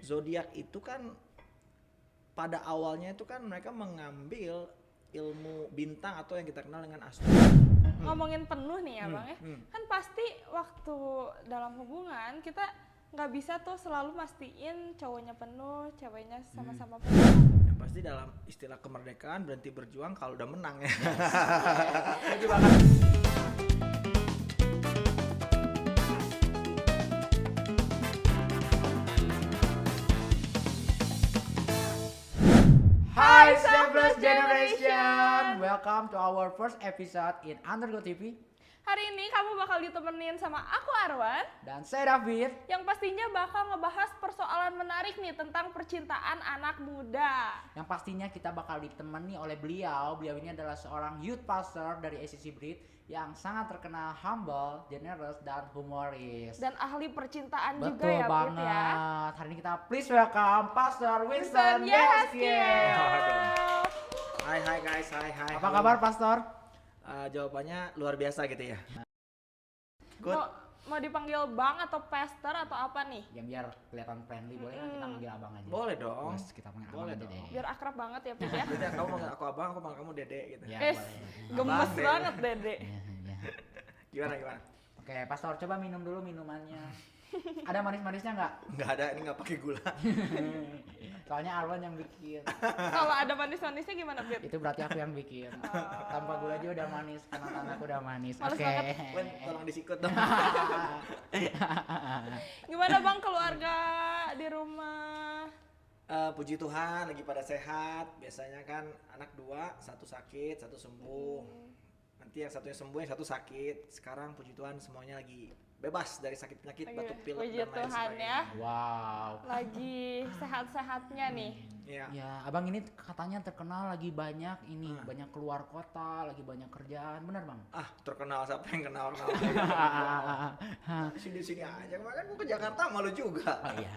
zodiak itu kan pada awalnya itu kan mereka mengambil ilmu bintang atau yang kita kenal dengan astro. Ngomongin penuh nih ya Bang ya. Kan pasti waktu dalam hubungan kita nggak bisa tuh selalu mastiin cowoknya penuh, ceweknya sama-sama penuh. Yang pasti dalam istilah kemerdekaan berhenti berjuang kalau udah menang ya. Hi Selfless Generation! Welcome to our first episode in Undergo TV. Hari ini kamu bakal ditemenin sama aku Arwan, Dan saya David. yang pastinya bakal ngebahas persoalan menarik nih tentang percintaan anak muda. Yang pastinya kita bakal ditemani oleh beliau. Beliau ini adalah seorang youth pastor dari ACC Breed yang sangat terkenal humble, generous, dan humoris. Dan ahli percintaan Betul juga ya, Put banget. ya. Hari ini kita please welcome Pastor Winston Yehaskiel. Hai guys, hai. Apa kabar Pastor? Jawabannya luar biasa gitu ya. Good. Mau dipanggil Bang atau Pastor atau apa nih? Yang biar kelihatan friendly, boleh kan kita manggil abang aja? Boleh dong. Yes, kita panggil abang Boleh aja dong. deh. Biar akrab banget ya, Put ya. Jadi kamu manggil aku abang, aku manggil kamu dede gitu. Ya, Eh, boleh. gemes Abang, Dede. banget Dede. Ya, ya. Gimana? Oke, Pastor coba minum dulu minumannya. Ada manis-manisnya nggak? Nggak ada, ini nggak pakai gula. Soalnya Arwan yang bikin. Kalau ada manis-manisnya gimana, Put? Itu berarti aku yang bikin. Tanpa gula aja udah manis, karena tanahku udah manis. Males Oke. banget. Wen, tolong disikut dong. Gimana Bang keluarga di rumah? Puji Tuhan lagi pada sehat. Biasanya kan anak dua, satu sakit, satu sembuh. Nanti yang satunya sembuh, yang satu sakit. Sekarang puji Tuhan semuanya lagi bebas dari sakit penyakit, Lagi, batuk pilek puji dan lain Tuhan sebagainya. ya. Wow. Lagi sehat-sehatnya nih. Iya. Ya, abang ini katanya terkenal lagi banyak ini, banyak keluar kota, lagi banyak kerjaan, benar bang? Ah, terkenal siapa yang kenal sini aja. Kemarin gua ke Jakarta malu juga. Oh iya.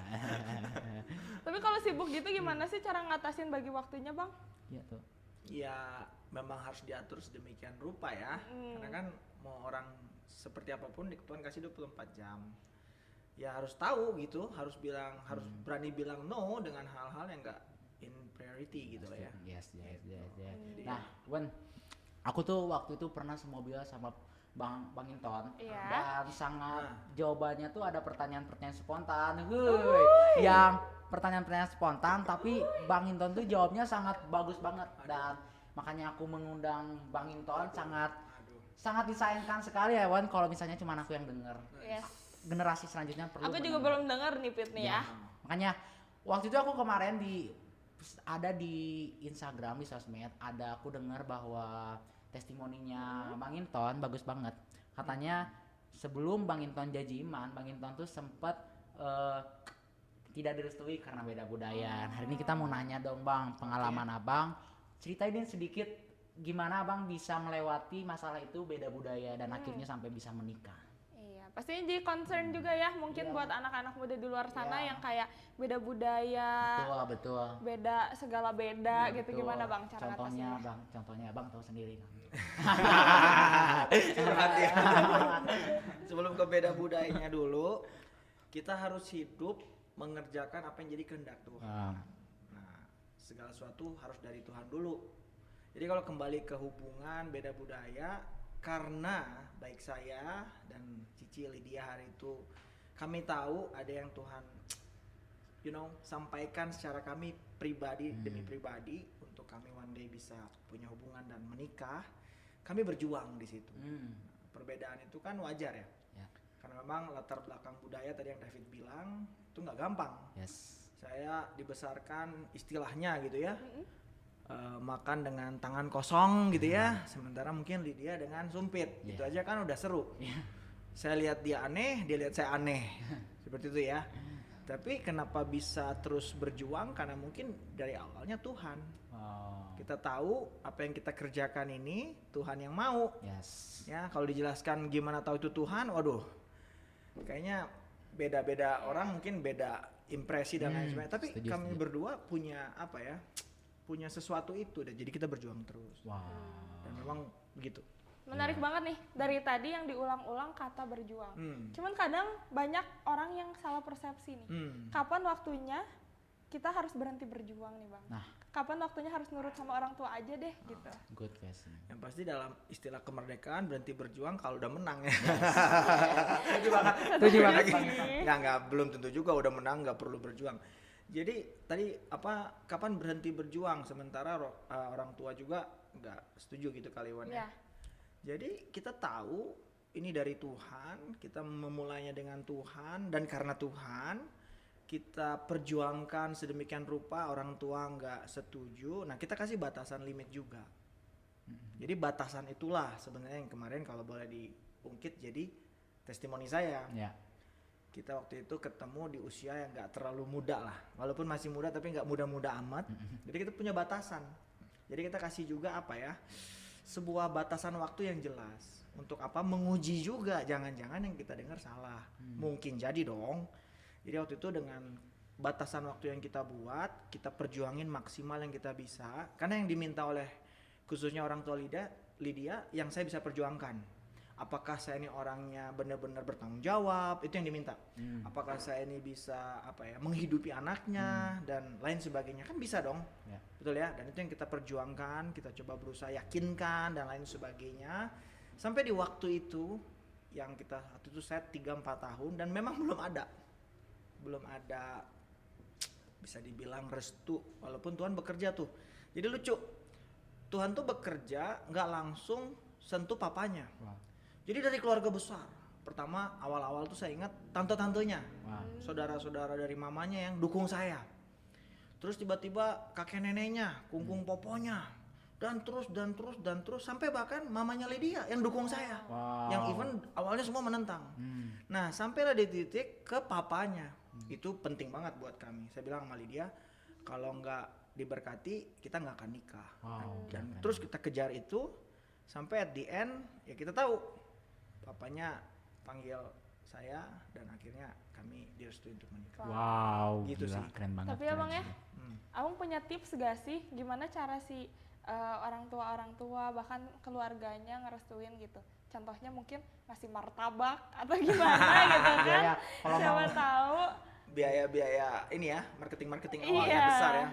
Tapi kalau sibuk gitu gimana sih cara ngatasin bagi waktunya Bang? Iya tuh. Ya, memang harus diatur sedemikian rupa ya. Karena kan mau orang seperti apapun Tuhan kasih 24 jam. Ya harus tahu gitu, harus berani bilang no dengan hal-hal yang enggak in priority gitu lah ya. Yes. Nah, Wen, aku tuh waktu itu pernah semobil sama Bang Inton. Iya. Dan sangat jawabannya tuh ada pertanyaan-pertanyaan spontan. Yang pertanyaan-pertanyaan spontan tapi Bang Inton tuh jawabnya sangat bagus banget. Dan makanya aku mengundang Bang Inton sangat disayangkan sekali ya Wan kalau misalnya cuma aku yang denger. Yes. Generasi selanjutnya perlu. Aku juga belum denger nih Pit nih ya. Makanya waktu itu aku kemarin ada di Instagram, di sosmed, ada aku dengar bahwa testimoninya Bang Inton bagus banget. Katanya sebelum Bang Inton jadi iman, Bang Inton tuh sempat tidak direstui karena beda budaya. Hari ini kita mau nanya dong Bang, pengalaman Abang, ceritain sedikit gimana Abang bisa melewati masalah itu beda budaya dan akhirnya sampai bisa menikah. Iya, pastinya jadi concern juga ya mungkin buat anak-anak muda di luar sana yang kayak beda budaya, Betul. beda segala beda gitu. Betul. Gimana Bang cara ngatasinnya? Contohnya Abang tahu sendiri kan. Curhat ya. Sebelum ke beda budayanya dulu, kita harus hidup mengerjakan apa yang jadi kehendak Tuhan. Nah, segala sesuatu harus dari Tuhan dulu. Jadi kalau kembali ke hubungan beda budaya, karena baik saya dan Cici Lydia hari itu kami tahu ada yang Tuhan sampaikan secara kami pribadi demi pribadi untuk kami one day bisa punya hubungan dan menikah, kami berjuang di situ. Perbedaan itu kan wajar ya. Karena memang latar belakang budaya tadi yang David bilang itu nggak gampang. Yes. Saya dibesarkan istilahnya gitu ya. Makan dengan tangan kosong gitu ya, sementara mungkin Lydia dengan sumpit. Itu aja kan udah seru. Saya lihat dia aneh, dia lihat saya aneh. Seperti itu ya. Tapi kenapa bisa terus berjuang? Karena mungkin dari awalnya Tuhan. Kita tahu apa yang kita kerjakan ini Tuhan yang mau. Yes. Ya, kalau dijelaskan gimana tahu itu Tuhan, waduh. Kayaknya beda-beda orang mungkin beda impresi dan lain sebagainya. Tapi kami berdua punya apa ya? Punya sesuatu itu dan jadi kita berjuang terus. Wow. Dan memang begitu. Menarik banget nih, dari tadi yang diulang-ulang kata berjuang. Cuman kadang banyak orang yang salah persepsi nih. Kapan waktunya kita harus berhenti berjuang nih Bang? Nah, Kapan waktunya harus nurut sama orang tua aja deh gitu. good question. Yang pasti dalam istilah kemerdekaan berhenti berjuang kalau udah menang ya. Setuju banget. Nggak, belum tentu juga udah menang nggak perlu berjuang. Jadi tadi kapan berhenti berjuang sementara orang tua juga nggak setuju gitu kali Wan ya. Jadi kita tahu ini dari Tuhan, kita memulainya dengan Tuhan dan karena Tuhan kita perjuangkan sedemikian rupa orang tua nggak setuju. Nah kita kasih batasan limit juga. Jadi batasan itulah sebenarnya yang kemarin kalau boleh diungkit jadi testimoni saya. Ya. Kita waktu itu ketemu di usia yang nggak terlalu muda lah, walaupun masih muda tapi nggak muda-muda amat. Jadi kita punya batasan. Jadi kita kasih juga sebuah batasan waktu yang jelas. Untuk apa? Menguji juga, jangan-jangan yang kita dengar salah. Mungkin jadi dong. Jadi waktu itu dengan batasan waktu yang kita buat, kita perjuangin maksimal yang kita bisa. Karena yang diminta oleh khususnya orang tua Lydia yang saya bisa perjuangkan. Apakah saya ini orangnya benar-benar bertanggung jawab, itu yang diminta. Apakah saya ini bisa menghidupi anaknya dan lain sebagainya, kan bisa dong. Betul ya, dan itu yang kita perjuangkan, kita coba berusaha yakinkan dan lain sebagainya. Sampai di waktu itu yang waktu itu saya 3-4 tahun dan memang belum ada bisa dibilang restu, walaupun Tuhan bekerja tuh. Jadi lucu, Tuhan tuh bekerja nggak langsung sentuh papanya. Jadi dari keluarga besar, pertama awal-awal tuh saya ingat tante-tantenya, saudara-saudara dari mamanya yang dukung saya. Terus tiba-tiba kakek neneknya, kungkung poponya, dan terus sampai bahkan mamanya Lydia yang dukung saya, yang even awalnya semua menentang. Nah sampailah di titik ke papanya. Itu penting banget buat kami. Saya bilang sama Lydia, kalau nggak diberkati kita nggak akan nikah. Dan terus kita kejar itu sampai at the end ya kita tahu papanya panggil saya dan akhirnya kami direstui untuk menikah. Wow, gitu gila, sih. keren banget. Tapi abang ya, abang punya tips gak sih gimana cara si orang tua bahkan keluarganya ngerestuin gitu? Contohnya mungkin ngasih martabak atau gimana gitu kan? Siapa tahu. Biaya ini ya, marketing awalnya besar ya.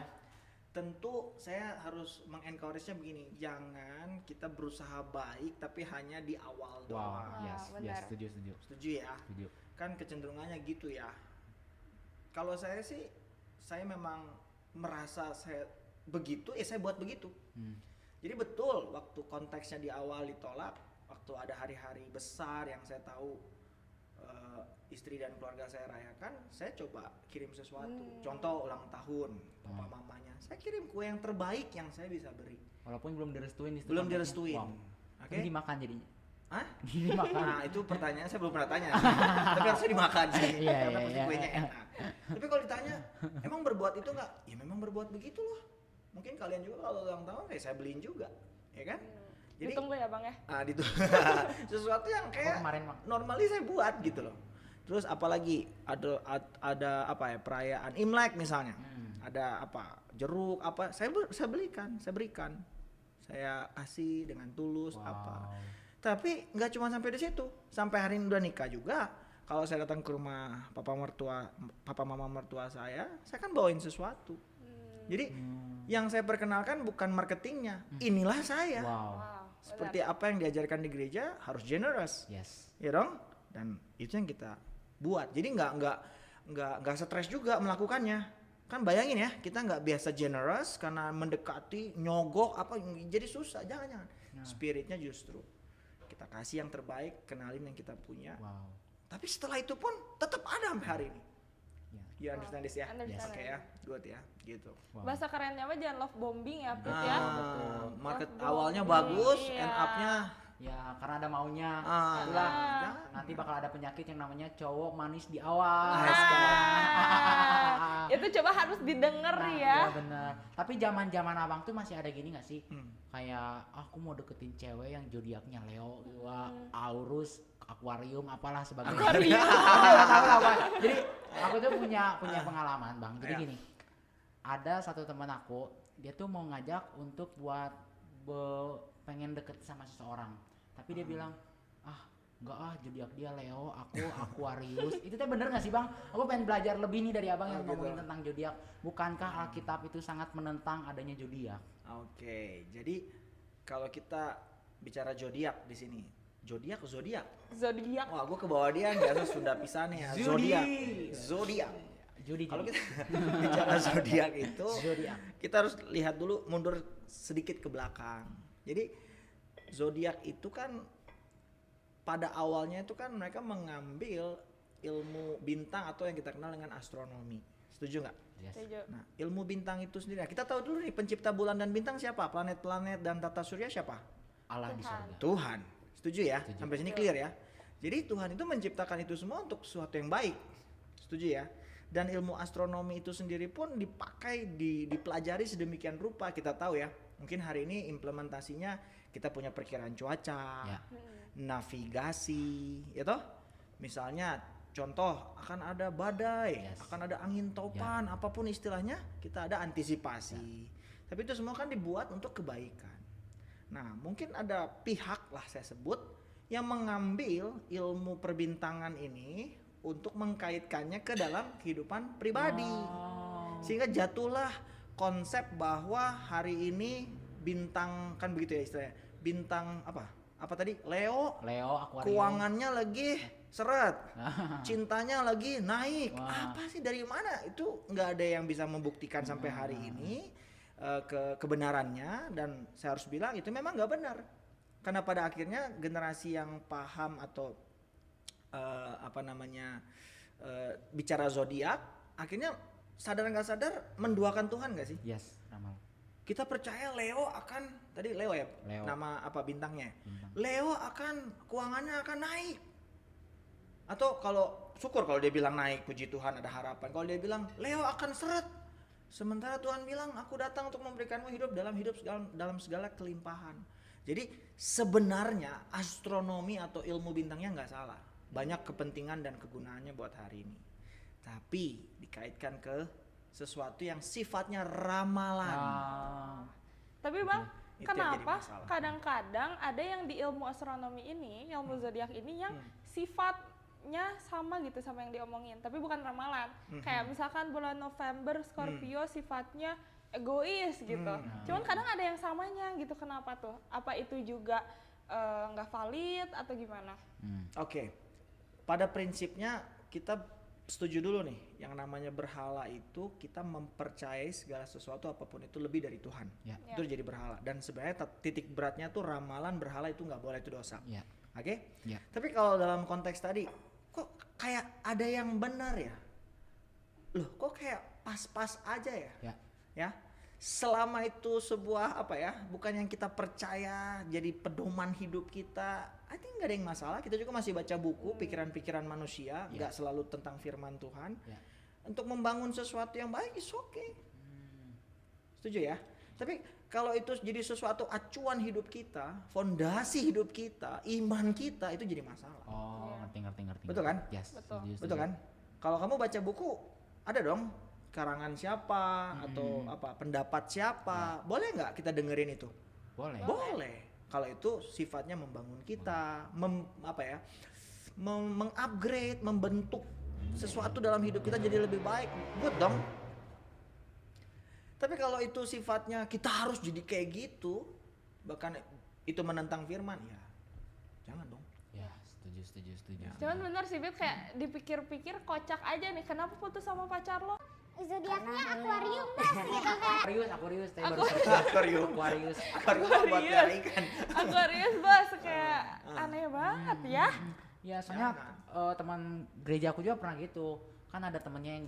Tentu saya harus mengencourage-nya begini, jangan kita berusaha baik tapi hanya di awal doang. Yes, setuju. Setuju ya? Setuju. Kan kecenderungannya gitu ya. Kalau saya sih, saya memang merasa saya begitu, saya buat begitu. Jadi betul waktu konteksnya di awal ditolak, waktu ada hari-hari besar yang saya tahu istri dan keluarga saya rayakan, saya coba kirim sesuatu. Contoh ulang tahun papa mamanya, saya kirim kue yang terbaik yang saya bisa beri. Walaupun belum direstuin. Belum direstuin. Oke. Dimakan jadinya. Hah? Dimakan. Nah itu pertanyaan saya belum pernah tanya. Tapi harusnya dimakan sih, karena pasti kuenya enak. Tapi kalau ditanya, emang berbuat itu nggak? Ya memang berbuat begitu loh. Mungkin kalian juga kalau ulang tahun kayak saya beliin juga, ya kan? Jadi ditunggu ya bang ya? Sesuatu yang kayak normally saya buat gitu loh. Terus apalagi ada perayaan Imlek misalnya, ada jeruk saya belikan, saya berikan, saya kasih dengan tulus Tapi nggak cuma sampai di situ, sampai hari ini udah nikah juga. Kalau saya datang ke rumah papa mama mertua saya kan bawain sesuatu. Jadi yang saya perkenalkan bukan marketingnya, inilah saya. Seperti apa yang diajarkan di gereja, harus generous, ya dong. Dan itu yang kita buat. Jadi nggak stres juga melakukannya. Kan bayangin ya, kita nggak biasa generous karena mendekati, nyogok jadi susah. Jangan. Spiritnya justru kita kasih yang terbaik, kenalin yang kita punya. Tapi setelah itu pun tetap ada sampai hari ini. You understand this ya? Oke ya, good ya, gitu. Bahasa kerennya apa? Jangan love bombing ya, Put ya. Market awalnya bagus, end up-nya ya karena ada maunya. Nanti bakal ada penyakit yang namanya cowok manis di awal. Itu coba harus didengar ya. Iya benar. Tapi zaman abang tuh masih ada gini nggak sih? Kayak aku mau deketin cewek yang zodiaknya Leo, Aurus, Aquarium, apalah sebagainya. Aquarium. Jadi aku tuh punya pengalaman bang. Jadi gini, ada satu teman aku, dia tuh mau ngajak untuk buat pengen deket sama seseorang. Tapi dia bilang, enggak zodiak dia Leo, aku Aquarius. Itu teh bener gak sih Bang? Aku pengen belajar lebih nih dari Abang yang gitu. ngomongin tentang zodiak. Bukankah Alkitab itu sangat menentang adanya zodiak? Oke, jadi kalau kita bicara zodiak di sini, zodiak. Zodiak. Wah, gue ke bawah dia biasa sudah pisan ya. Zodiak. Judi. Kalau kita bicara zodiak itu, Zodiak. kita harus lihat dulu mundur sedikit ke belakang. Jadi zodiak itu kan pada awalnya itu kan mereka mengambil ilmu bintang atau yang kita kenal dengan astronomi. Setuju nggak? Yes. Setuju. Nah, ilmu bintang itu sendiri. Nah, kita tahu dulu nih pencipta bulan dan bintang siapa? Planet-planet dan tata surya siapa? Allah di Tuhan. surga. Tuhan. Setuju ya? Setuju. Sampai sini clear ya? Jadi Tuhan itu menciptakan itu semua untuk sesuatu yang baik. Setuju ya? Dan ilmu astronomi itu sendiri pun dipakai, dipelajari sedemikian rupa. Kita tahu ya, mungkin hari ini implementasinya kita punya perkiraan cuaca, Ya. navigasi, ya toh? Misalnya contoh akan ada badai, Yes. akan ada angin topan, apapun istilahnya, kita ada antisipasi. Tapi itu semua kan dibuat untuk kebaikan. Nah, mungkin ada pihak lah saya sebut yang mengambil ilmu perbintangan ini untuk mengkaitkannya ke dalam kehidupan pribadi. Sehingga jatuhlah konsep bahwa hari ini bintang, kan begitu ya istilahnya, bintang apa tadi, Leo Aquarius. keuangannya lagi seret, cintanya lagi naik. Wah. Apa sih, dari mana? Itu nggak ada yang bisa membuktikan sampai hari ini kebenarannya. Dan saya harus bilang itu memang nggak benar, karena pada akhirnya generasi yang paham atau bicara zodiak akhirnya sadar nggak sadar menduakan Tuhan nggak sih? Yes, ramal. Kita percaya Leo akan, tadi Leo ya, Leo. nama apa bintangnya? Bintang. Leo akan keuangannya akan naik. Atau kalau syukur kalau dia bilang naik, puji Tuhan ada harapan. Kalau dia bilang Leo akan seret, sementara Tuhan bilang aku datang untuk memberikanmu hidup dalam segala kelimpahan. Jadi sebenarnya astronomi atau ilmu bintangnya nggak salah. Banyak kepentingan dan kegunaannya buat hari ini. Tapi dikaitkan ke sesuatu yang sifatnya ramalan. Tapi Bang, Itu yang jadi kenapa masalah. kadang-kadang ada yang di ilmu astronomi ini, ilmu zodiak ini yang sifatnya sama gitu sama yang diomongin, tapi bukan ramalan. Kayak misalkan bulan November Scorpio sifatnya egois gitu. Cuman kadang ada yang samanya gitu. Kenapa tuh? Apa itu juga nggak valid atau gimana? Oke. Pada prinsipnya kita setuju dulu nih, yang namanya berhala itu kita mempercayai segala sesuatu apapun itu lebih dari Tuhan. Ya. Itu jadi berhala. Dan sebenarnya titik beratnya tuh ramalan berhala itu nggak boleh, itu dosa. Ya. Oke? Ya. Tapi kalau dalam konteks tadi, kok kayak ada yang benar ya? Loh, kok kayak pas-pas aja ya? Ya. Ya. Selama itu sebuah bukan yang kita percaya jadi pedoman hidup kita, I think nggak ada yang masalah. Kita juga masih baca buku, pikiran-pikiran manusia, nggak selalu tentang firman Tuhan. Ya. Untuk membangun sesuatu yang baik, is okay. Setuju ya? Tapi kalau itu jadi sesuatu acuan hidup kita, fondasi hidup kita, iman kita, itu jadi masalah. Oh, ngerti. Betul kan? Yes. Betul. setuju. Betul kan? Kalau kamu baca buku, ada dong karangan siapa atau pendapat siapa. Boleh nggak kita dengerin itu? Boleh. Boleh. Kalau itu sifatnya membangun kita, mengupgrade, membentuk sesuatu dalam hidup kita jadi lebih baik. Good dong. Tapi kalau itu sifatnya kita harus jadi kayak gitu, bahkan itu menentang firman, ya jangan dong. Ya, setuju. Cuman bener sih Bib, kayak dipikir-pikir kocak aja nih. Kenapa putus sama pacar lo? Zodiaknya akuarium bos gitu kan. Aquarius, Akuarium. Aquarius. Akuarium buat pelihara ikan. Aquarius bos, kayak aneh banget ya. Ya, soalnya teman gereja aku juga pernah gitu. Kan ada temennya yang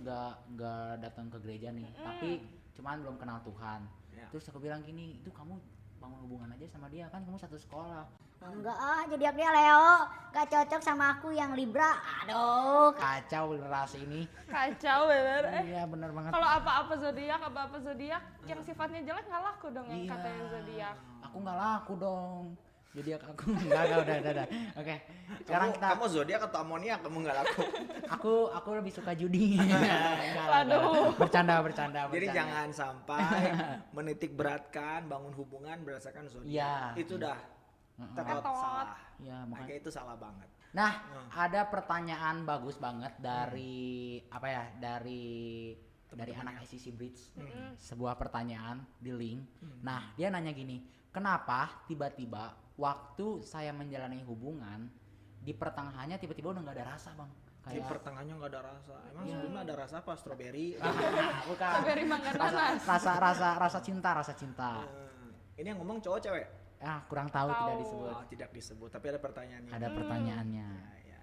nggak datang ke gereja nih, tapi cuman belum kenal Tuhan. Ya. Terus aku bilang gini, itu kamu bangun hubungan aja sama dia, kan kamu satu sekolah. Enggak zodiaknya Leo, gak cocok sama aku yang Libra. Aduh. Kacau generasi ini. Kacau bener. Iya, bener banget. Kalau apa-apa zodiak yang sifatnya jelek nggak laku dong yang Iya. katanya zodiak. Aku nggak laku dong. Jadi aku enggak udah. Oke. Sekarang kita Kamu zodiak atau amoniak, kamu nggak laku. aku lebih suka judi. Waduh. Bercanda. Jadi jangan sampai menitik beratkan bangun hubungan berdasarkan zodiak. Iya. Itu udah tetot Tetot. salah. Ya, Nah, makanya. kayak itu salah banget. Nah, ada pertanyaan bagus banget dari apa ya? Dari anak SCC Bridge. Sebuah pertanyaan di link. Nah, dia nanya gini, kenapa tiba-tiba waktu saya menjalani hubungan di pertengahannya tiba-tiba udah nggak ada rasa, Bang? Di pertengahannya nggak ada rasa. Emang sebelumnya ada rasa apa? Strawberry. Bukan. Strawberry mangga nanas. Rasa cinta. Ini yang ngomong cowok cewek? Ah, kurang tahu tidak Tahu. disebut. Oh, tidak disebut, tapi ada pertanyaannya. Ada pertanyaannya. Ya.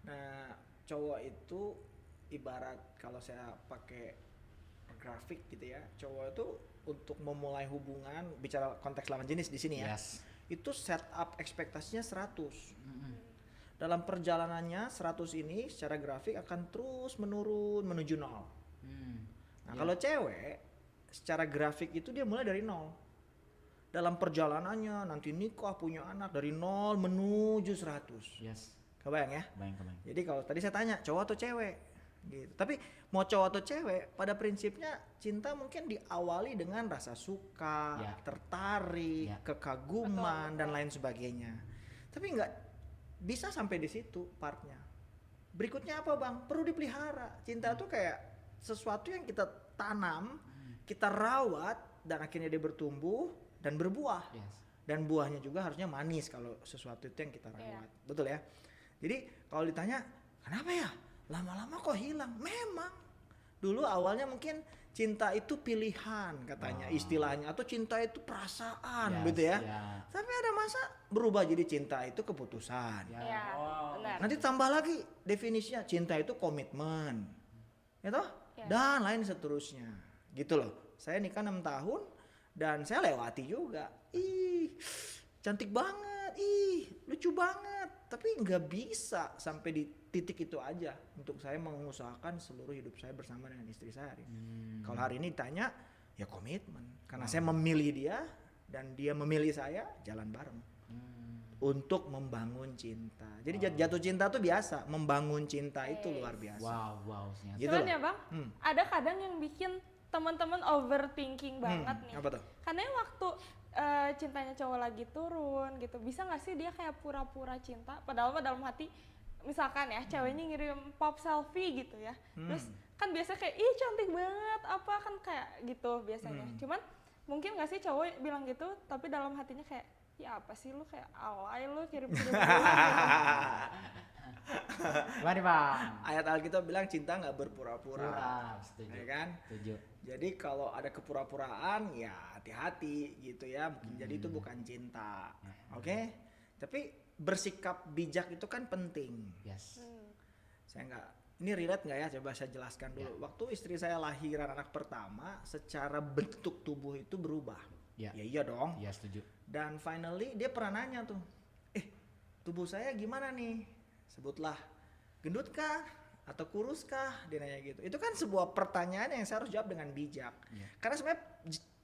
Nah, cowok itu ibarat kalau saya pakai grafik gitu ya, cowok itu untuk memulai hubungan, bicara konteks lawan jenis di sini ya, Yes. itu setup ekspektasinya 100. Mm-mm. Dalam perjalanannya 100 ini secara grafik akan terus menurun menuju 0. Nah, kalau cewek secara grafik itu dia mulai dari 0. Dalam perjalanannya nanti nikah punya anak dari 0 menuju 100. Yes. Kebayang ya? Bayang. Jadi kalau tadi saya tanya cowok atau cewek gitu. Tapi mau cowok atau cewek, pada prinsipnya cinta mungkin diawali dengan rasa suka, Ya. tertarik, Ya. kekaguman dan lain sebagainya. Tapi nggak bisa sampai di situ partnya. Berikutnya apa bang? Perlu dipelihara. Cinta tuh kayak sesuatu yang kita tanam, kita rawat dan akhirnya dia bertumbuh dan berbuah. Yes. Dan buahnya juga harusnya manis kalau sesuatu itu yang kita rawat. Iya. Betul ya? Jadi kalau ditanya kenapa ya lama-lama kok hilang? Memang dulu awalnya mungkin cinta itu pilihan katanya istilahnya, atau cinta itu perasaan Yes, gitu ya. ya. Tapi ada masa berubah jadi cinta itu keputusan. Ya. Iya, benar. Nanti tambah lagi definisinya, cinta itu komitmen. Ya toh? Ya. Dan lain seterusnya. Gitu loh. Saya nikah 6 tahun dan saya lewati juga. Ih, cantik banget. Ih, lucu banget. Tapi nggak bisa sampai di titik itu aja untuk saya mengusahakan seluruh hidup saya bersama dengan istri saya hari ini. Kalau hari ini ditanya, ya komitmen. Karena saya memilih dia dan dia memilih saya, jalan bareng. Untuk membangun cinta. Jadi jatuh cinta tuh biasa, membangun cinta itu luar biasa. Wow. Ternyata. Gitu Cuman loh. ya bang, ada kadang yang bikin teman-teman overthinking banget nih. Apa tuh? Karena waktu cintanya cowok lagi turun gitu, bisa nggak sih dia kayak pura-pura cinta, padahal mah dalam hati, misalkan ya ceweknya ngirim pop selfie gitu ya, terus kan biasa kayak ih cantik banget apa kan kayak gitu biasanya. Cuman mungkin nggak sih cowok bilang gitu, tapi dalam hatinya kayak ya apa sih lu kayak alay lu kirim-kirim gitu. Gimana Bang? Ayat Alkitab bilang cinta nggak berpura-pura. Setuju. Ya kan? Setuju. Jadi kalau ada kepura-puraan ya hati-hati gitu ya. Jadi itu bukan cinta. Oke? Tapi bersikap bijak itu kan penting. Yes. Saya nggak, ini relate nggak ya? Coba saya jelaskan dulu. Waktu istri saya lahiran anak pertama, secara bentuk tubuh itu berubah. Ya. Ya iya dong. Ya setuju. Dan finally dia pernah nanya tuh, tubuh saya gimana nih? Sebutlah, gendut kah? Atau kurus kah? Dia nanya gitu. Itu kan sebuah pertanyaan yang saya harus jawab dengan bijak. Karena sebenarnya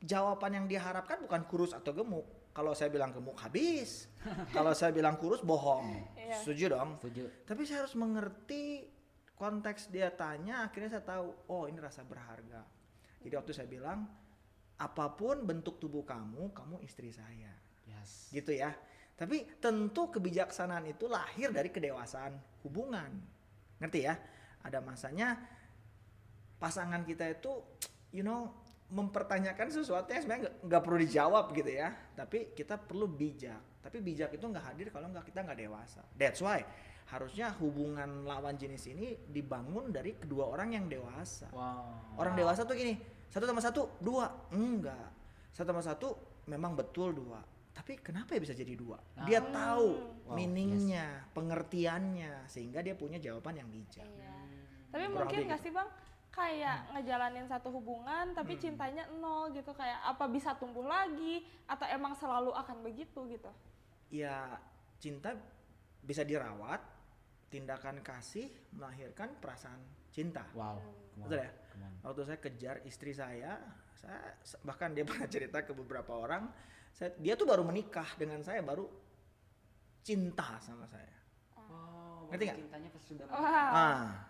jawaban yang diharapkan bukan kurus atau gemuk. Kalau saya bilang gemuk habis. Kalau saya bilang kurus bohong. Iya. Setuju dong? Setuju. Tapi saya harus mengerti konteks dia tanya, akhirnya saya tahu, oh ini rasa berharga. Jadi waktu saya bilang, apapun bentuk tubuh kamu, kamu istri saya. Yes. Gitu ya. Tapi tentu kebijaksanaan itu lahir dari kedewasaan hubungan. Ngerti ya? Ada masanya pasangan kita itu, mempertanyakan sesuatu yang sebenarnya nggak perlu dijawab gitu ya. Tapi kita perlu bijak. Tapi bijak itu nggak hadir kalau kita nggak dewasa. That's why harusnya hubungan lawan jenis ini dibangun dari kedua orang yang dewasa. Wow. Orang dewasa tuh gini, 1+1 2, enggak. 1+1 memang betul 2. Tapi kenapa ya bisa jadi 2? Dia tahu Wow, meaningnya, pengertiannya, sehingga dia punya jawaban yang bijak. Iya. Tapi Kurang mungkin lebih nggak sih bang, kayak ngejalanin satu hubungan tapi cintanya 0 gitu, kayak apa bisa tumbuh lagi atau emang selalu akan begitu gitu? Ya, cinta bisa dirawat, tindakan kasih melahirkan perasaan cinta. Wow. Betul ya? Waktu saya kejar istri saya bahkan dia pernah cerita ke beberapa orang, dia tuh baru menikah dengan saya, baru cinta sama saya. Wow. Ngerti nggak? Cintanya pas sudah.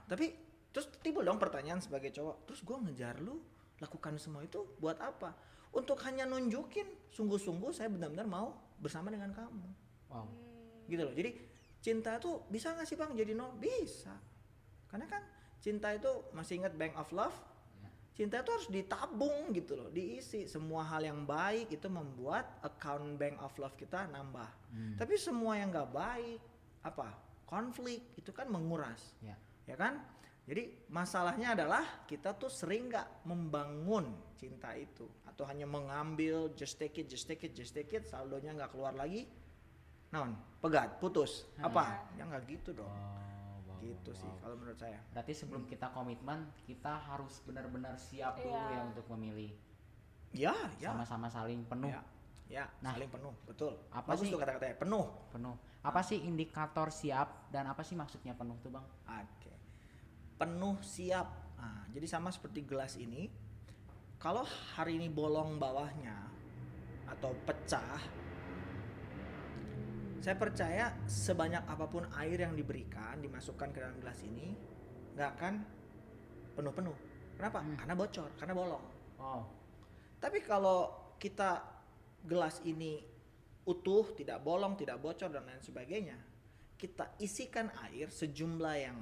Tapi terus timbul dong pertanyaan sebagai cowok, terus gue ngejar lu, lakukan semua itu buat apa? untuk hanya nunjukin sungguh-sungguh saya benar-benar mau bersama dengan kamu. Wow. Gitu loh. Jadi cinta tuh bisa nggak sih Bang jadi nol? Bisa. Karena kan cinta itu masih ingat Bank of Love. Ya. Cinta itu harus ditabung gitu loh, diisi. Semua hal yang baik itu membuat account Bank of Love kita nambah. Tapi semua yang nggak baik, apa? Konflik itu kan menguras. Ya. Ya kan? Jadi masalahnya adalah kita tuh sering nggak membangun cinta itu, atau hanya mengambil just take it, saldonya nggak keluar lagi. Naon? Pegat, putus. Apa? Ya nggak gitu dong. Wow, Gitu sih kalau menurut saya. Berarti sebelum kita komitmen, kita harus benar-benar siap dulu Iya. ya untuk memilih. Ya. Sama-sama saling penuh. Ya, Nah, saling penuh, betul. apa Bagus sih- tuh kata-katanya, penuh. Penuh. Apa sih indikator siap dan apa sih maksudnya penuh tuh, Bang? Oke. Penuh siap. Nah, jadi sama seperti gelas ini. Kalau hari ini bolong bawahnya atau pecah, saya percaya sebanyak apapun air yang diberikan, dimasukkan ke dalam gelas ini, nggak akan penuh-penuh. Kenapa? Karena bocor, karena bolong. Oh. Tapi kalau kita gelas ini utuh, tidak bolong, tidak bocor dan lain sebagainya, kita isikan air sejumlah yang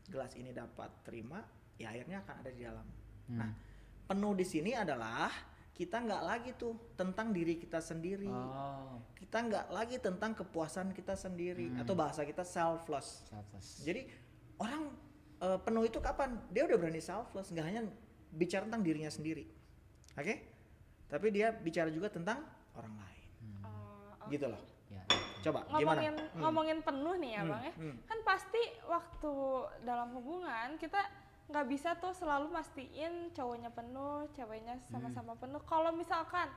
gelas ini dapat terima, ya airnya akan ada di dalam. Nah, penuh di sini adalah kita nggak lagi tuh tentang diri kita sendiri, Oh. kita nggak lagi tentang kepuasan kita sendiri, atau bahasa kita selfless. Selfless. Jadi orang penuh itu kapan? Dia udah berani selfless, nggak hanya bicara tentang dirinya sendiri, oke? Tapi dia bicara juga tentang orang lain, gitu loh. Ya. Coba gimana? Ngomongin penuh nih ya Bang ya. hmm. Kan pasti waktu dalam hubungan kita nggak bisa tuh selalu mastiin cowoknya penuh, ceweknya sama-sama penuh. Kalau misalkan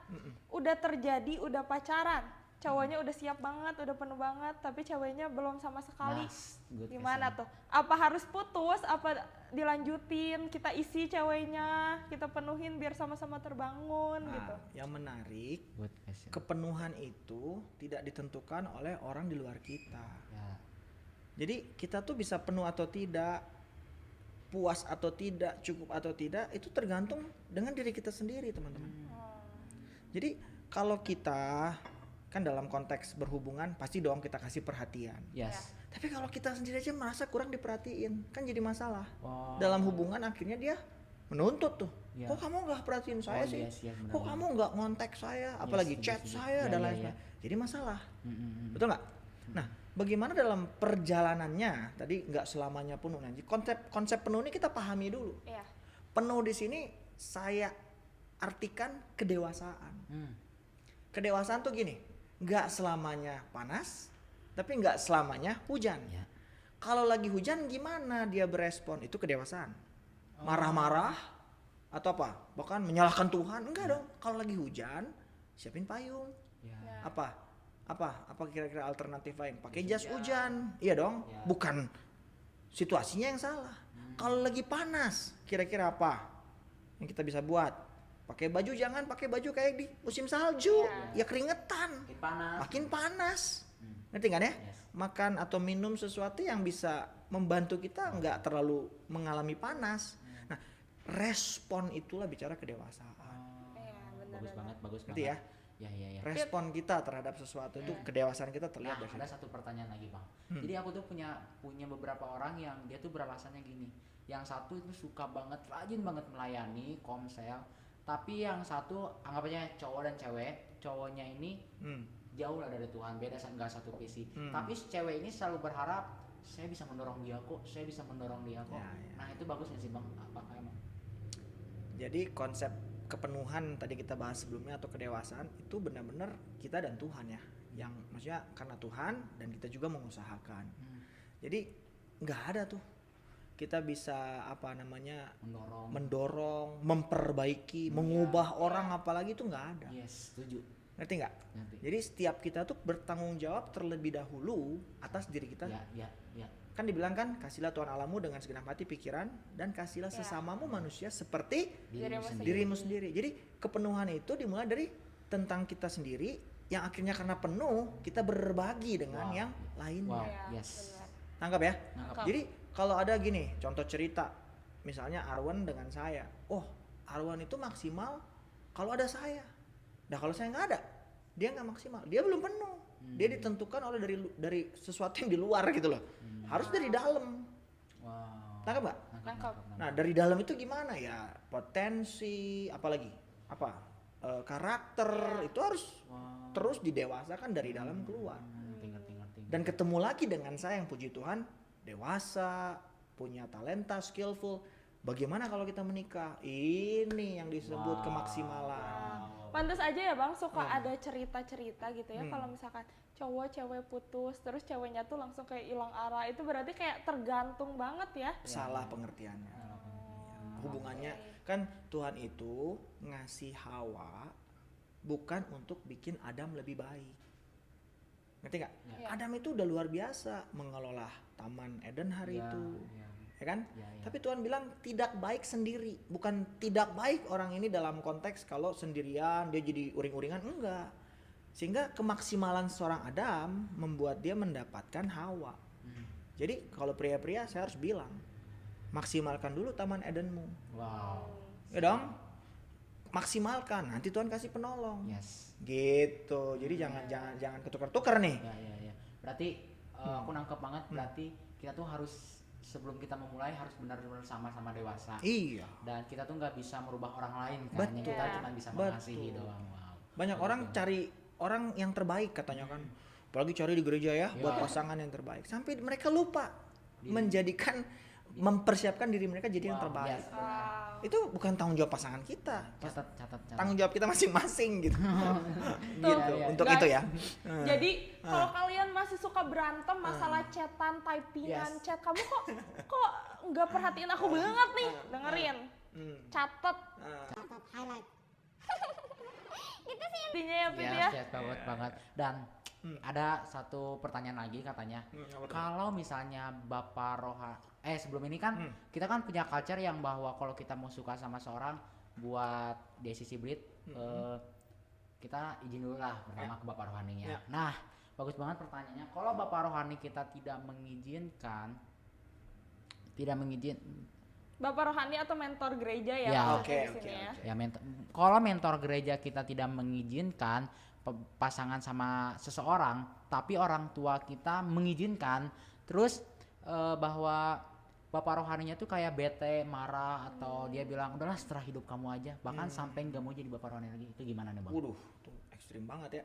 udah terjadi, udah pacaran, cowoknya udah siap banget, udah penuh banget, tapi ceweknya belum sama sekali. Good Gimana question. tuh? Apa harus putus? Apa dilanjutin? Kita isi ceweknya, kita penuhin biar sama-sama terbangun gitu. Nah, yang menarik, Good question. kepenuhan itu tidak ditentukan oleh orang di luar kita. Ya. Jadi kita tuh bisa penuh atau tidak, puas atau tidak, cukup atau tidak, itu tergantung dengan diri kita sendiri, teman-teman. Jadi kalau kita kan dalam konteks berhubungan pasti dong kita kasih perhatian. Yes. Tapi kalau kita sendiri aja merasa kurang diperhatiin, kan jadi masalah. Wow. Dalam hubungan akhirnya dia menuntut tuh. Ya. Kok kamu nggak perhatiin saya Oh, sih? yes, yes, benar, Kok benar. kamu nggak ngontek saya, apalagi setuju, chat setuju. saya Ya, dan ya, lain ya. sebagainya. Jadi masalah. Mm-mm. Betul nggak? Nah, bagaimana dalam perjalanannya? Tadi nggak selamanya penuh. Nanti konsep penuh ini kita pahami dulu. Iya. Penuh di sini saya artikan kedewasaan. Kedewasaan tuh gini, nggak selamanya panas, tapi nggak selamanya hujan. Ya. Kalau lagi hujan gimana dia berespon? Itu kedewasaan. Marah-marah atau apa? Bahkan menyalahkan Tuhan? Enggak dong. Kalau lagi hujan, siapin payung. Ya. Apa? Apa kira-kira alternatif lain? Pakai jas hujan. Iya dong. Ya. Bukan situasinya yang salah. Kalau lagi panas, kira-kira apa yang kita bisa buat? Pakai baju, jangan pakai baju kayak di musim salju. Ya keringetan. Makin panas. Makin panas. Ngerti kan ya? Yes. Makan atau minum sesuatu yang bisa membantu kita nggak terlalu mengalami panas. Nah, respon itulah bicara kedewasaan. Iya, benar. Bagus banget, bagus Ngerti banget. ya? Ya. Respon kita terhadap sesuatu itu kedewasaan kita terlihat Nah, dari ada situ. satu pertanyaan lagi, Bang. Jadi aku tuh punya beberapa orang yang dia tuh beralasannya gini. Yang satu itu suka banget, rajin banget melayani komsel, tapi yang satu anggap aja cowok dan cewek, cowoknya ini Hmm. jauh lah dari Tuhan, beda nggak satu visi. Hmm. Tapi si cewek ini selalu berharap saya bisa mendorong dia kok, saya bisa mendorong dia kok. Ya, ya. Nah itu bagus nggak sih Bang? Apakah emang? Jadi konsep kepenuhan tadi kita bahas sebelumnya atau kedewasaan itu benar-benar kita dan Tuhan ya. Yang maksudnya karena Tuhan dan kita juga mengusahakan. Jadi nggak ada tuh kita bisa apa namanya mendorong, memperbaiki, mengubah orang apalagi itu nggak ada. Yes, setuju. Ngerti nggak? Nanti. Jadi setiap kita tuh bertanggung jawab terlebih dahulu atas diri kita. Ya. Kan dibilang kan kasihlah Tuhan Allahmu dengan segenap hati, pikiran, dan kasihlah sesamamu manusia seperti dirimu sendiri. Jadi kepenuhan itu dimulai dari tentang kita sendiri yang akhirnya karena penuh kita berbagi dengan yang lainnya. Wow, Iya, yes. benar. Tangkap ya? Nangkap. Jadi kalau ada gini contoh cerita, misalnya Arwan dengan saya, oh Arwan itu maksimal kalau ada saya. Nah kalau saya nggak ada, dia nggak maksimal, dia belum penuh. Dia ditentukan oleh dari sesuatu yang di luar gitu loh. Harus dari dalam. Wow. Tangkap nggak? Nangkap. Nah dari dalam itu gimana ya? Potensi, apalagi apa? Karakter itu harus terus didewasakan dari dalam keluar. Ngerti. Dan ketemu lagi dengan saya yang puji Tuhan dewasa, punya talenta, skillful. Bagaimana kalau kita menikah? Ini yang disebut kemaksimalan. Pantes aja ya Bang, suka ada cerita-cerita gitu ya kalau misalkan cowok cewek putus terus ceweknya tuh langsung kayak hilang arah, itu berarti kayak tergantung banget ya. Salah pengertiannya. Hubungannya kan Tuhan itu ngasih Hawa bukan untuk bikin Adam lebih baik. Ngerti nggak? Ya. Adam itu udah luar biasa mengelola Taman Eden hari itu. Ya kan? Ya. Tapi Tuhan bilang tidak baik sendiri, bukan tidak baik orang ini dalam konteks kalau sendirian dia jadi uring-uringan, enggak. Sehingga kemaksimalan seorang Adam membuat dia mendapatkan Hawa. Jadi kalau pria-pria saya harus bilang, maksimalkan dulu Taman Edenmu. Wow. Ya dong? Maksimalkan, nanti Tuhan kasih penolong. Yes. Gitu. Jadi jangan ketukar-tukar nih. Ya. Berarti aku nangkep banget, berarti kita tuh harus sebelum kita memulai harus benar-benar sama-sama dewasa. Iya. Dan kita tuh nggak bisa merubah orang lain kan, yang kita cuma bisa mengasihi doang. Wow. Banyak orang cari orang yang terbaik katanya kan. Apalagi cari di gereja ya buat pasangan yang terbaik. Sampai mereka lupa mempersiapkan diri mereka jadi yang terbaik. Yes. Itu bukan tanggung jawab pasangan kita. Catat. Tanggung jawab kita masing-masing gitu. Gitu. Untuk Guys, itu ya. Jadi kalau kalian masih suka berantem masalah chatan, typingan, Yes. chat, kamu kok nggak perhatiin aku banget nih, dengerin, catat. Itu sih intinya ya Pit ya. Yes, banget. Dan ada satu pertanyaan lagi katanya. Kalau misalnya Bapak sebelum ini kan kita kan punya culture yang bahwa kalau kita mau suka sama seorang buat desisi breed, kita izin dulu lah pertama ke Bapak Rohaninya. Ya. Nah, bagus banget pertanyaannya. Kalau Bapak Rohani kita tidak mengizinkan Bapak rohani atau mentor gereja ya, Ya. maksudnya di Oke, sini ya. ya kalau mentor gereja kita tidak mengizinkan pasangan sama seseorang, tapi orang tua kita mengizinkan, terus bahwa Bapak rohaninya tuh kayak bete, marah, atau dia bilang udahlah setelah hidup kamu aja, bahkan sampai nggak mau jadi Bapak rohani lagi, itu gimana nih Bang? Waduh, itu ekstrim banget ya.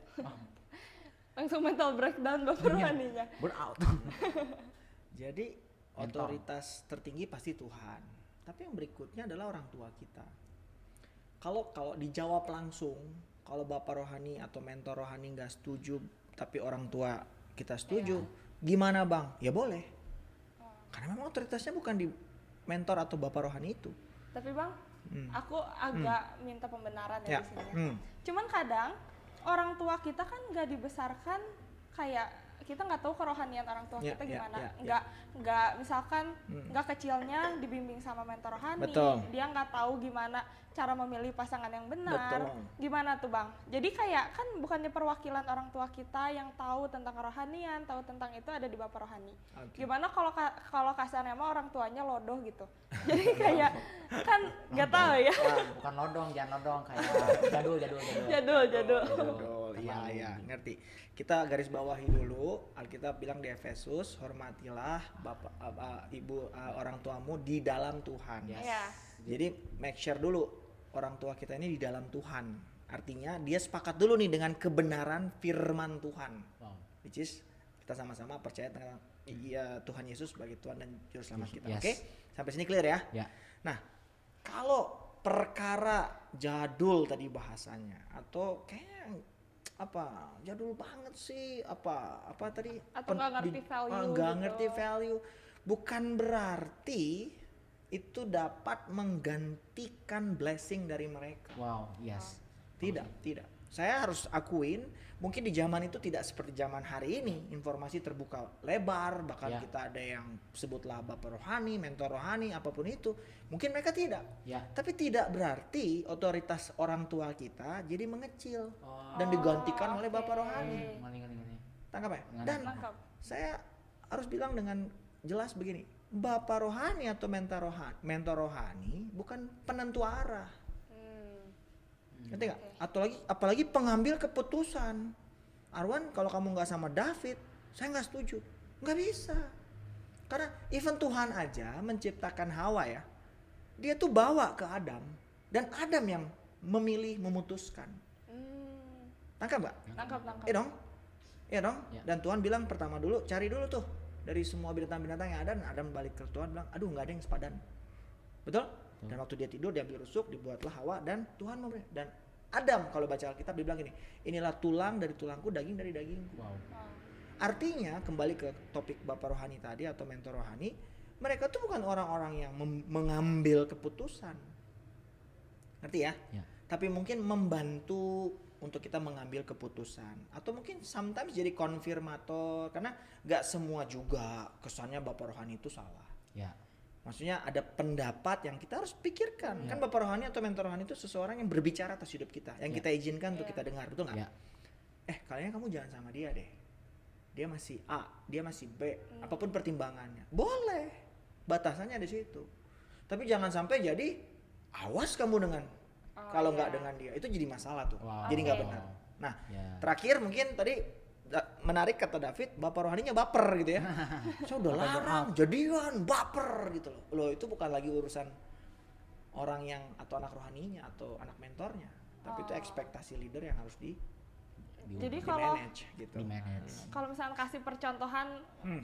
Langsung mental breakdown Bapak rohaninya. Burnout. Jadi otoritas tertinggi pasti Tuhan. Tapi yang berikutnya adalah orang tua kita. Kalau dijawab langsung, kalau Bapak rohani atau mentor rohani nggak setuju, tapi orang tua kita setuju, gimana Bang? Ya boleh. Karena memang otoritasnya bukan di mentor atau Bapak rohani itu. Tapi Bang, aku agak minta pembenaran ya Ya. di sini. Cuman kadang orang tua kita kan nggak dibesarkan kayak kita nggak tahu kerohanian orang tua kita gimana. Nggak misalkan nggak kecilnya dibimbing sama mentor rohani, Betul. dia nggak tahu gimana cara memilih pasangan yang benar. Betul. Gimana tuh Bang? Jadi kayak kan bukannya perwakilan orang tua kita yang tahu tentang kerohanian, tahu tentang itu ada di Bapak rohani. Oke. Gimana kalau kasarnya mah orang tuanya lodoh gitu. Jadi kayak kan nggak tahu ya. Bukan lodong, jangan lodong, kayak jadul. Jadul. Betul, iya, ngerti. Kita garis bawahi dulu, Alkitab bilang di Efesus, hormatilah bapak, ibu, orang tuamu di dalam Tuhan. Yes. Iya. Jadi make sure dulu orang tua kita ini di dalam Tuhan. Artinya dia sepakat dulu nih dengan kebenaran firman Tuhan. Wow. Which is kita sama-sama percaya tentang Tuhan Yesus sebagai Tuhan dan Juru Selamat kita. Yes. Oke? Sampai sini clear ya? Ya. Nah, kalau perkara jadul tadi bahasanya atau kayaknya jadul banget sih apa tadi Atau nggak ngerti value nggak gitu. ngerti value, bukan berarti itu dapat menggantikan blessing dari mereka. Wow, yes. Tidak. Saya harus akuin, mungkin di zaman itu tidak seperti zaman hari ini. Informasi terbuka lebar, bahkan Ya. kita ada yang sebutlah bapak rohani, mentor rohani, apapun itu. Mungkin mereka tidak. Ya. Tapi tidak berarti otoritas orang tua kita jadi mengecil Oh. dan digantikan oleh oke. bapak rohani. Ngeri. Tangkap ya? Ngerti. Dan Nangkap. saya harus bilang dengan jelas begini, bapak rohani atau mentor rohani bukan penentu arah. Ngerti nggak? Oke. Atau lagi apalagi pengambil keputusan. Arwan, kalau kamu nggak sama David, saya nggak setuju. Nggak bisa. Karena even Tuhan aja menciptakan Hawa ya, dia tuh bawa ke Adam dan Adam yang memilih memutuskan. Tangkap nggak? Nangkap. Iya dong. Iya dong. Ya. Dan Tuhan bilang pertama dulu cari dulu tuh dari semua binatang-binatang yang ada, dan Adam balik ke Tuhan bilang, aduh nggak ada yang sepadan. Betul? Dan waktu dia tidur dia ambil rusuk, dibuatlah Hawa, dan Tuhan memberi. Dan Adam kalau baca Alkitab dia bilang gini, inilah tulang dari tulangku, daging dari dagingku. Wow. Artinya kembali ke topik Bapak Rohani tadi atau mentor rohani, mereka tuh bukan orang-orang yang mengambil keputusan. Ngerti ya? Ya. Tapi mungkin membantu untuk kita mengambil keputusan, atau mungkin sometimes jadi konfirmator, karena gak semua juga kesannya Bapak Rohani itu salah. Ya. Maksudnya ada pendapat yang kita harus pikirkan. Ya. Kan Bapak Rohani atau mentor rohani itu seseorang yang berbicara atas hidup kita, yang Ya. kita izinkan untuk Ya. kita dengar, betul nggak? Ya. Kayaknya kamu jangan sama dia deh. Dia masih A, dia masih B, apapun pertimbangannya. Boleh. Batasannya di situ. Tapi jangan sampai jadi awas kamu dengan kalau nggak dengan dia. Itu jadi masalah tuh. Wow. Jadi nggak Oke. benar. Nah, Ya. terakhir mungkin tadi menarik kata David, Bapak rohaninya baper gitu ya. Saya udah larang, jadian, baper gitu loh. Loh itu bukan lagi urusan orang yang atau anak rohaninya atau anak mentornya, tapi itu ekspektasi leader yang harus Jadi kalau manage gitu. Di manage. kalau misalkan kasih percontohan,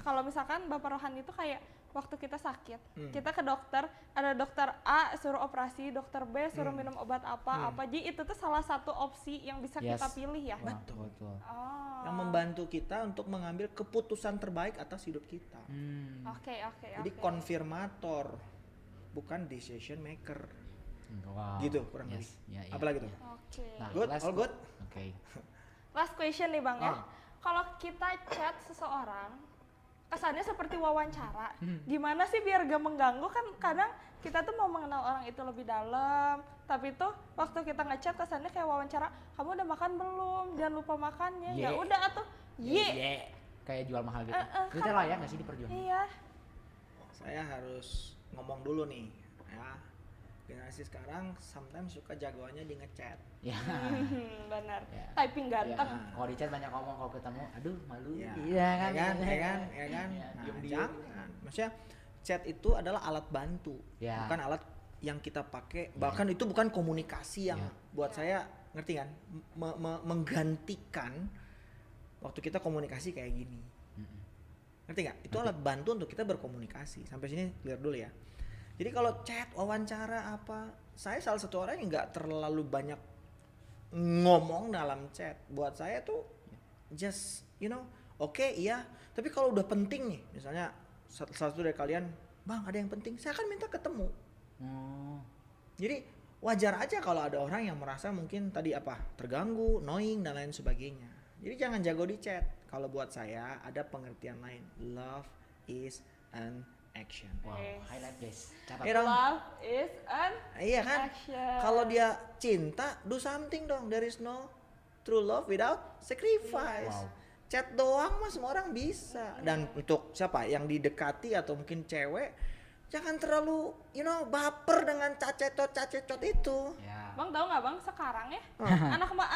kalau misalkan Bapak Rohani itu kayak waktu kita sakit, kita ke dokter, ada dokter A suruh operasi, dokter B suruh minum obat apa. Jadi itu tuh salah satu opsi yang bisa Yes. kita pilih ya. Wah, betul. Oh. Yang membantu kita untuk mengambil keputusan terbaik atas hidup kita. Oke. Jadi konfirmator, bukan decision maker. Wow. Gitu kurang lebih. Yes. Ya, ya, Apalagi tuh? ya. Oke. Nah, Good? last All good? Oke. Last question nih Bang ya. Oh. Kalau kita chat seseorang, kesannya seperti wawancara. Gimana sih biar gak mengganggu? Kan kadang kita tuh mau mengenal orang itu lebih dalam, tapi tuh waktu kita ngechat kesannya kayak wawancara. Kamu udah makan belum? Jangan lupa makannya. Ya Yeah. udah atuh. Yeah. Kayak jual mahal gitu. Itu kan- layak nggak sih diperjuangkan? Iya. Saya harus ngomong dulu nih ya. Generasi sekarang sometimes suka jagoannya di ngechat. Ya. Benar. Ya. Typing ganteng. Ya. Kalau di chat banyak ngomong, kalau ketemu, aduh malu. Ya. Iya kan? Ya kan? Ya, Nah, diem-diem. jangan. Maksudnya chat itu adalah alat bantu, Ya. bukan alat yang kita pakai. Bahkan itu bukan komunikasi yang Ya. buat saya, ngerti kan? Menggantikan waktu kita komunikasi kayak gini. Ngerti nggak? Itu alat bantu untuk kita berkomunikasi. Sampai sini clear dulu ya. Jadi kalau chat, wawancara apa, saya salah satu orang yang nggak terlalu banyak ngomong dalam chat. Buat saya tuh just oke, iya. Tapi kalau udah penting nih, misalnya salah satu dari kalian, Bang ada yang penting, saya akan minta ketemu. Oh. Jadi wajar aja kalau ada orang yang merasa mungkin tadi terganggu, annoying dan lain sebagainya. Jadi jangan jago di chat. Kalau buat saya ada pengertian lain. Love is an action. Wow, Yes. highlight guys. Catat. Iya dong. Love is an Iya kan? action. Kalau dia cinta, do something dong. There is no true love without sacrifice. Wow. Chat doang mah semua orang bisa. Dan untuk siapa yang didekati atau mungkin cewek, jangan terlalu baper dengan cacet-cacet itu. Ya. Bang tahu nggak Bang sekarang ya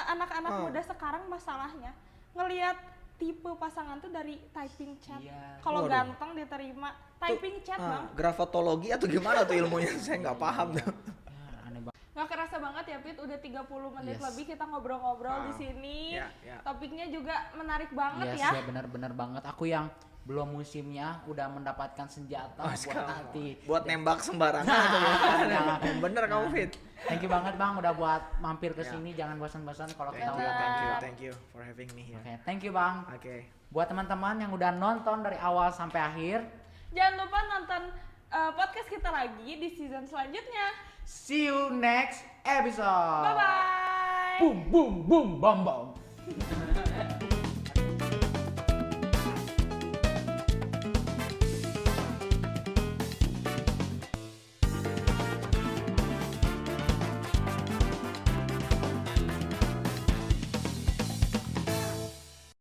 anak-anak muda sekarang masalahnya ngelihat tipe pasangan tuh dari typing chat. Iya. Kalau Waduh. ganteng diterima typing chat Bang. Grafotologi atau gimana tuh ilmunya? Saya nggak paham tuh. Ya, aneh banget. Nggak kerasa banget ya Pit, udah 30 menit Yes. lebih kita ngobrol-ngobrol di sini. Ya. Topiknya juga menarik banget Yes, ya. ya benar-benar banget. Aku yang belum musimnya udah mendapatkan senjata buat nanti. Buat nembak sembarangan tuh ya. Bener kamu Fit. Thank you banget Bang udah buat mampir ke sini. Jangan bosan-bosan kalau kita udah Thank you for having me here. Oke, thank you Bang. Oke. Buat teman-teman yang udah nonton dari awal sampai akhir, Jangan lupa nonton podcast kita lagi di season selanjutnya. see you next episode. Bye bye. Boom boom boom bam bam.